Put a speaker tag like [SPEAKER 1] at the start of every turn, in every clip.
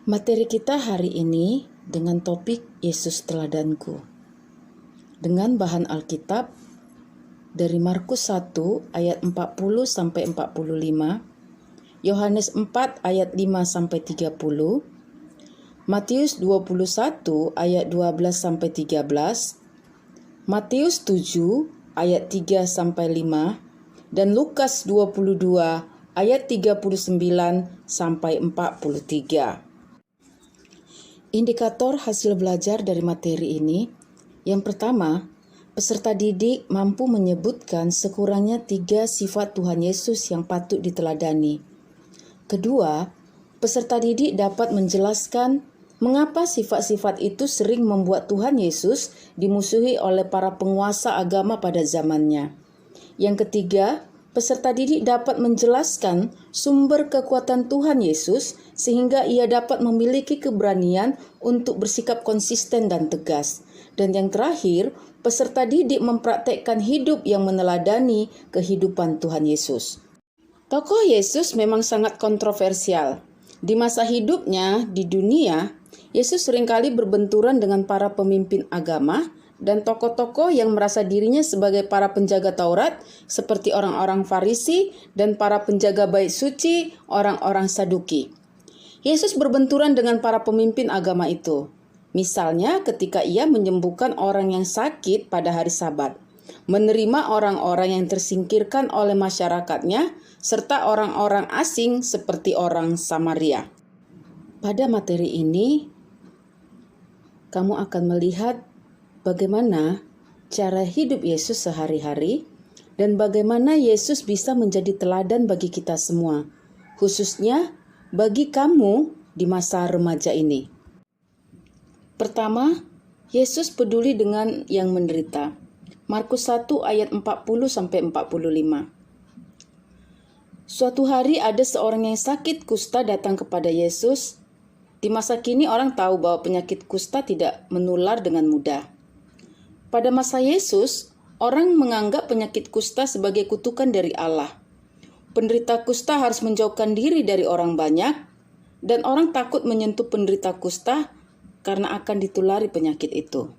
[SPEAKER 1] Materi kita hari ini dengan topik Yesus Teladanku. Dengan bahan Alkitab dari Markus 1 ayat 40 sampai 45, Yohanes 4 ayat 5 sampai 30, Matius 21 ayat 12 sampai 13, Matius 7 ayat 3 sampai 5, dan Lukas 22 ayat 39 sampai 43. Indikator hasil belajar dari materi ini, yang pertama, peserta didik mampu menyebutkan sekurangnya 3 sifat Tuhan Yesus yang patut diteladani. Kedua, peserta didik dapat menjelaskan mengapa sifat-sifat itu sering membuat Tuhan Yesus dimusuhi oleh para penguasa agama pada zamannya. Yang ketiga, peserta didik dapat menjelaskan sumber kekuatan Tuhan Yesus sehingga ia dapat memiliki keberanian untuk bersikap konsisten dan tegas. Dan yang terakhir, peserta didik mempraktekkan hidup yang meneladani kehidupan Tuhan Yesus. Tokoh Yesus memang sangat kontroversial. Di masa hidupnya di dunia, Yesus seringkali berbenturan dengan para pemimpin agama dan tokoh-tokoh yang merasa dirinya sebagai para penjaga Taurat, seperti orang-orang Farisi dan para penjaga bait suci, orang-orang Saduki. Yesus berbenturan dengan para pemimpin agama itu. Misalnya ketika ia menyembuhkan orang yang sakit pada hari Sabat, menerima orang-orang yang tersingkirkan oleh masyarakatnya, serta orang-orang asing seperti orang Samaria. Pada materi ini, kamu akan melihat bagaimana cara hidup Yesus sehari-hari dan bagaimana Yesus bisa menjadi teladan bagi kita semua, khususnya bagi kamu di masa remaja ini. Pertama, Yesus peduli dengan yang menderita. Markus 1 ayat 40 sampai 45. Suatu hari ada seorang yang sakit kusta datang kepada Yesus. Di masa kini orang tahu bahwa penyakit kusta tidak menular dengan mudah. Pada masa Yesus, orang menganggap penyakit kusta sebagai kutukan dari Allah. Penderita kusta harus menjauhkan diri dari orang banyak, dan orang takut menyentuh penderita kusta karena akan ditulari penyakit itu.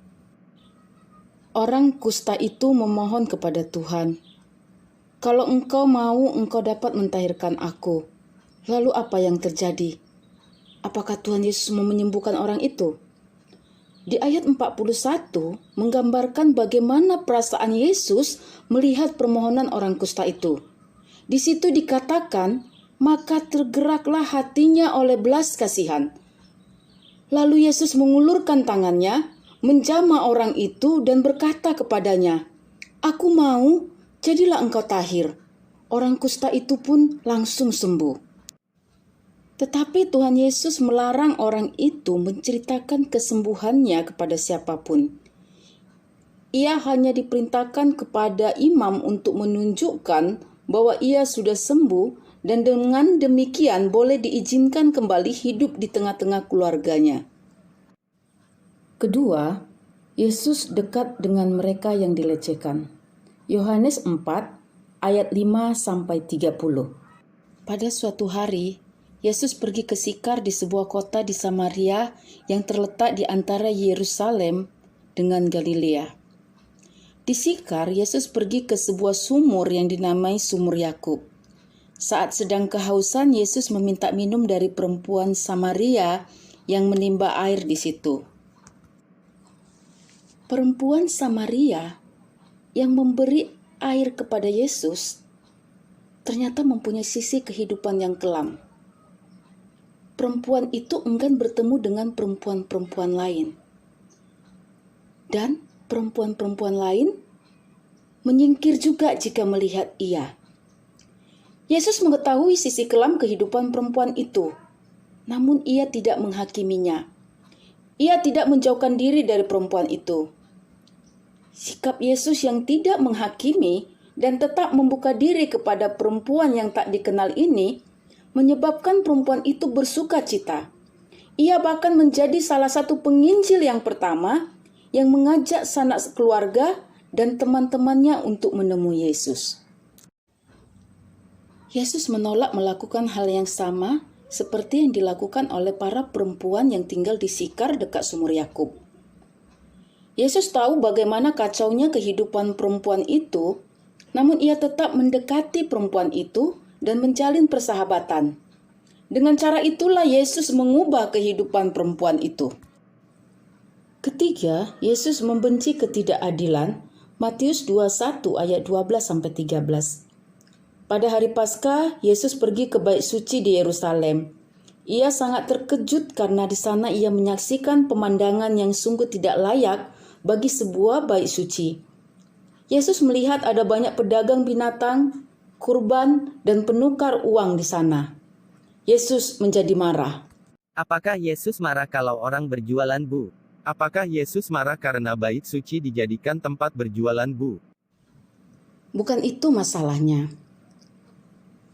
[SPEAKER 1] Orang kusta itu memohon kepada Tuhan, "Kalau Engkau mau, Engkau dapat mentahirkan aku." Lalu apa yang terjadi? Apakah Tuhan Yesus mau menyembuhkan orang itu? Di ayat 41 menggambarkan bagaimana perasaan Yesus melihat permohonan orang kusta itu. Di situ dikatakan, maka tergeraklah hatinya oleh belas kasihan. Lalu Yesus mengulurkan tangannya, menjamah orang itu dan berkata kepadanya, "Aku mau, jadilah engkau tahir." Orang kusta itu pun langsung sembuh. Tetapi Tuhan Yesus melarang orang itu menceritakan kesembuhannya kepada siapapun. Ia hanya diperintahkan kepada imam untuk menunjukkan bahwa ia sudah sembuh dan dengan demikian boleh diizinkan kembali hidup di tengah-tengah keluarganya. Kedua, Yesus dekat dengan mereka yang dilecehkan. Yohanes 4 ayat 5 sampai 30. Pada suatu hari, Yesus pergi ke Sikar di sebuah kota di Samaria yang terletak di antara Yerusalem dengan Galilea. Di Sikar, Yesus pergi ke sebuah sumur yang dinamai Sumur Yakub. Saat sedang kehausan, Yesus meminta minum dari perempuan Samaria yang menimba air di situ. Perempuan Samaria yang memberi air kepada Yesus ternyata mempunyai sisi kehidupan yang kelam. Perempuan itu enggan bertemu dengan perempuan-perempuan lain. Dan perempuan-perempuan lain menyingkir juga jika melihat ia. Yesus mengetahui sisi kelam kehidupan perempuan itu, namun ia tidak menghakiminya. Ia tidak menjauhkan diri dari perempuan itu. Sikap Yesus yang tidak menghakimi dan tetap membuka diri kepada perempuan yang tak dikenal ini menyebabkan perempuan itu bersuka cita. Ia bahkan menjadi salah satu penginjil yang pertama yang mengajak sanak keluarga dan teman-temannya untuk menemui Yesus. Yesus menolak melakukan hal yang sama seperti yang dilakukan oleh para perempuan yang tinggal di Sikar dekat sumur Yakub. Yesus tahu bagaimana kacaunya kehidupan perempuan itu, namun ia tetap mendekati perempuan itu dan menjalin persahabatan. Dengan cara itulah Yesus mengubah kehidupan perempuan itu. Ketiga, Yesus membenci ketidakadilan. Matius 21 ayat 12-13. Pada hari Paskah, Yesus pergi ke bait suci di Yerusalem. Ia sangat terkejut karena di sana ia menyaksikan pemandangan yang sungguh tidak layak bagi sebuah bait suci. Yesus melihat ada banyak pedagang binatang, kurban, dan penukar uang di sana. Yesus menjadi marah.
[SPEAKER 2] Apakah Yesus marah kalau orang berjualan, Bu? Apakah Yesus marah karena bait suci dijadikan tempat berjualan, Bu?
[SPEAKER 1] Bukan itu masalahnya.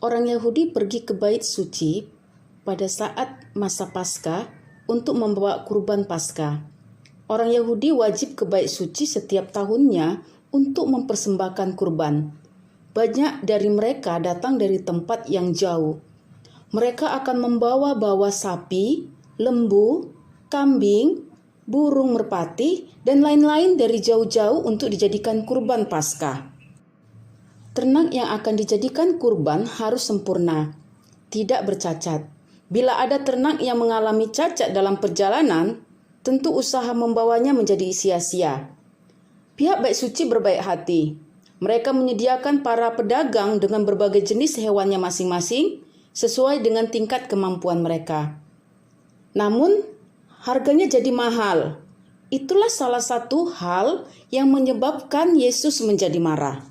[SPEAKER 1] Orang Yahudi pergi ke bait suci pada saat masa Paskah untuk membawa kurban Paskah. Orang Yahudi wajib ke bait suci setiap tahunnya untuk mempersembahkan kurban. Banyak dari mereka datang dari tempat yang jauh. Mereka akan membawa sapi, lembu, kambing, burung merpati, dan lain-lain dari jauh-jauh untuk dijadikan kurban Paskah. Ternak yang akan dijadikan kurban harus sempurna, tidak bercacat. Bila ada ternak yang mengalami cacat dalam perjalanan, tentu usaha membawanya menjadi sia-sia. Pihak bait suci berbaik hati. Mereka menyediakan para pedagang dengan berbagai jenis hewannya masing-masing sesuai dengan tingkat kemampuan mereka. Namun, harganya jadi mahal. Itulah salah satu hal yang menyebabkan Yesus menjadi marah.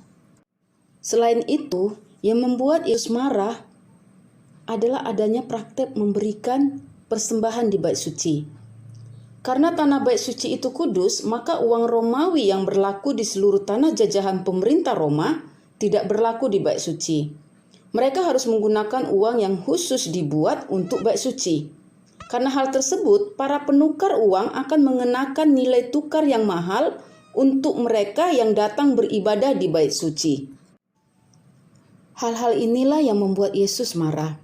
[SPEAKER 1] Selain itu, yang membuat Yesus marah adalah adanya praktek memberikan persembahan di bait suci. Karena tanah bait suci itu kudus, maka uang Romawi yang berlaku di seluruh tanah jajahan pemerintah Roma tidak berlaku di bait suci. Mereka harus menggunakan uang yang khusus dibuat untuk bait suci. Karena hal tersebut, para penukar uang akan mengenakan nilai tukar yang mahal untuk mereka yang datang beribadah di bait suci. Hal-hal inilah yang membuat Yesus marah.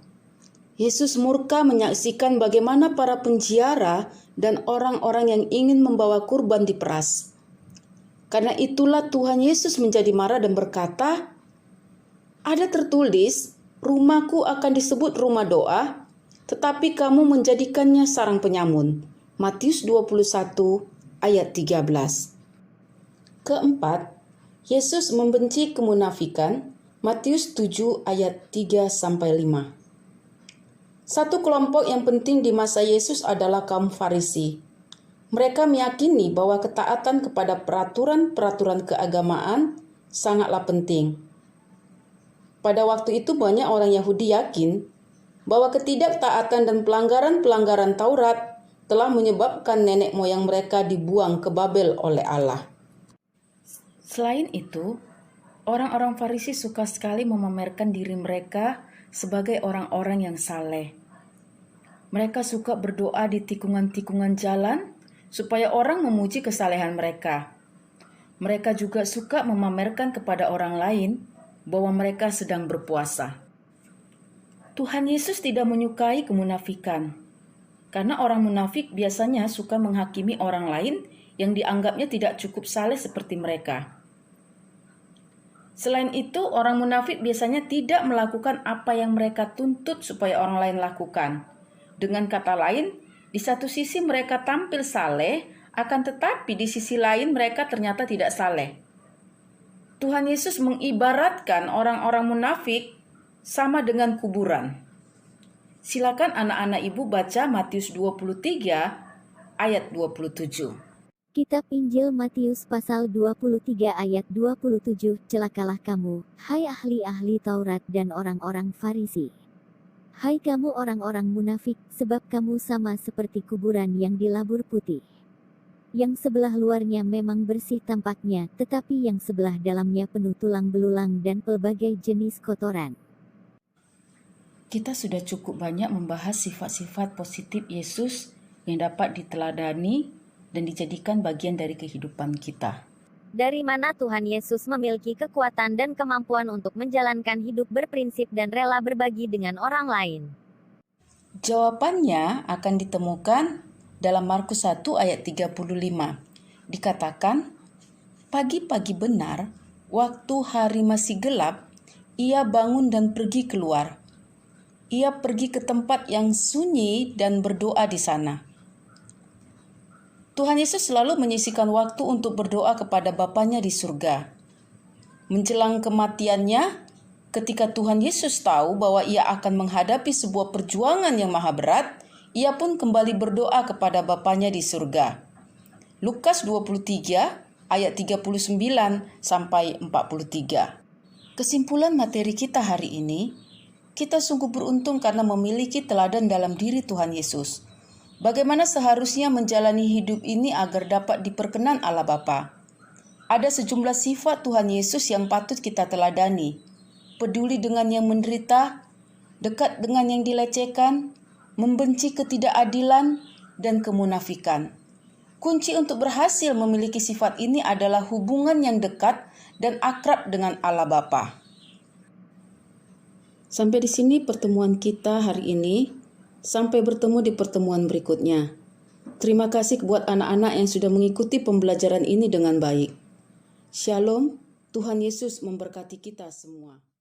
[SPEAKER 1] Yesus murka menyaksikan bagaimana para penjara dan orang-orang yang ingin membawa kurban diperas. Karena itulah Tuhan Yesus menjadi marah dan berkata, "Ada tertulis, rumahku akan disebut rumah doa, tetapi kamu menjadikannya sarang penyamun." Matius 21 ayat 13. Keempat, Yesus membenci kemunafikan. Matius 7 ayat 3-5. Satu kelompok yang penting di masa Yesus adalah kaum Farisi. Mereka meyakini bahwa ketaatan kepada peraturan-peraturan keagamaan sangatlah penting. Pada waktu itu banyak orang Yahudi yakin bahwa ketidaktaatan dan pelanggaran-pelanggaran Taurat telah menyebabkan nenek moyang mereka dibuang ke Babel oleh Allah. Selain itu, orang-orang Farisi suka sekali memamerkan diri mereka sebagai orang-orang yang saleh. Mereka suka berdoa di tikungan-tikungan jalan supaya orang memuji kesalehan mereka. Mereka juga suka memamerkan kepada orang lain bahwa mereka sedang berpuasa. Tuhan Yesus tidak menyukai kemunafikan, karena orang munafik biasanya suka menghakimi orang lain yang dianggapnya tidak cukup saleh seperti mereka. Selain itu, orang munafik biasanya tidak melakukan apa yang mereka tuntut supaya orang lain lakukan. Dengan kata lain, di satu sisi mereka tampil saleh, akan tetapi di sisi lain mereka ternyata tidak saleh. Tuhan Yesus mengibaratkan orang-orang munafik sama dengan kuburan. Silakan anak-anak ibu baca Matius 23 ayat 27.
[SPEAKER 3] Kitab Injil Matius pasal 23 ayat 27. Celakalah kamu, hai ahli-ahli Taurat dan orang-orang Farisi. Hai kamu orang-orang munafik, sebab kamu sama seperti kuburan yang dilabur putih. Yang sebelah luarnya memang bersih tampaknya, tetapi yang sebelah dalamnya penuh tulang belulang dan pelbagai jenis kotoran.
[SPEAKER 1] Kita sudah cukup banyak membahas sifat-sifat positif Yesus yang dapat diteladani dan dijadikan bagian dari kehidupan kita.
[SPEAKER 3] Dari mana Tuhan Yesus memiliki kekuatan dan kemampuan untuk menjalankan hidup berprinsip dan rela berbagi dengan orang lain?
[SPEAKER 1] Jawabannya akan ditemukan dalam Markus 1 ayat 35. Dikatakan, pagi-pagi benar, waktu hari masih gelap, ia bangun dan pergi keluar. Ia pergi ke tempat yang sunyi dan berdoa di sana. Tuhan Yesus selalu menyisihkan waktu untuk berdoa kepada Bapanya di surga. Menjelang kematiannya, ketika Tuhan Yesus tahu bahwa ia akan menghadapi sebuah perjuangan yang maha berat, ia pun kembali berdoa kepada Bapanya di surga. Lukas 23 ayat 39 sampai 43. Kesimpulan materi kita hari ini, kita sungguh beruntung karena memiliki teladan dalam diri Tuhan Yesus. Bagaimana seharusnya menjalani hidup ini agar dapat diperkenan Allah Bapa. Ada sejumlah sifat Tuhan Yesus yang patut kita teladani. Peduli dengan yang menderita, dekat dengan yang dilecehkan, membenci ketidakadilan, dan kemunafikan. Kunci untuk berhasil memiliki sifat ini adalah hubungan yang dekat dan akrab dengan Allah Bapa. Sampai di sini pertemuan kita hari ini. Sampai bertemu di pertemuan berikutnya. Terima kasih buat anak-anak yang sudah mengikuti pembelajaran ini dengan baik. Shalom, Tuhan Yesus memberkati kita semua.